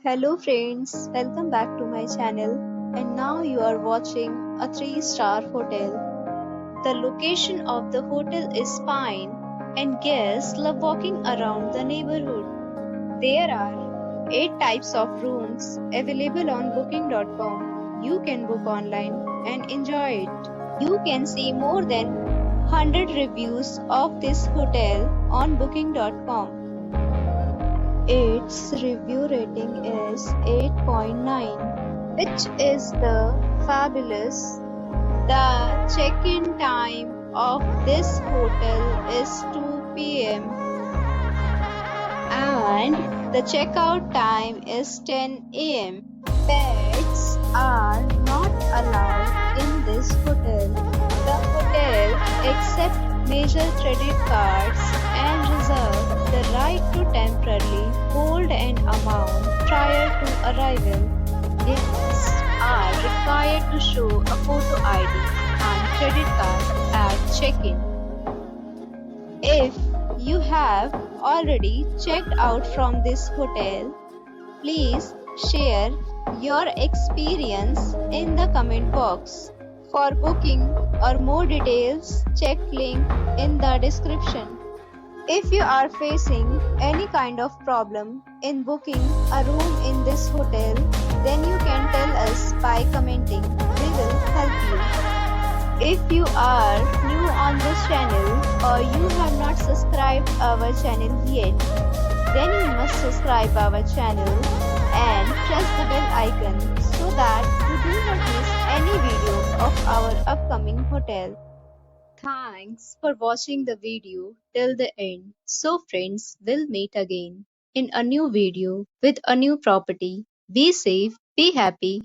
Hello friends, welcome back to my channel, and now you are watching a 3-star hotel. The location of the hotel is fine and guests love walking around the neighborhood. There are 8 types of rooms available on booking.com. You can book online and enjoy it. You can see more than 100 reviews of this hotel on booking.com. Its review rating is 8.9, which is the fabulous. The check-in time of this hotel is 2 p.m. and the checkout time is 10 a.m. Pets are not allowed in this hotel. The hotel accepts major credit cards and reserves the right to temporarily hold an amount prior to arrival. Guests are required to show a photo ID and credit card at check-in. If you have already checked out from this hotel, please share your experience in the comment box. For booking or more details, check link in the description. If you are facing any kind of problem in booking a room in this hotel, then you can tell us by commenting. We will help you. If you are new on this channel or you have not subscribed our channel yet, then you must subscribe our channel and press the bell icon so that you do not miss any video of our upcoming hotel. Thanks for watching the video till the end. So friends, we'll meet again in a new video with a new property. Be safe, be happy.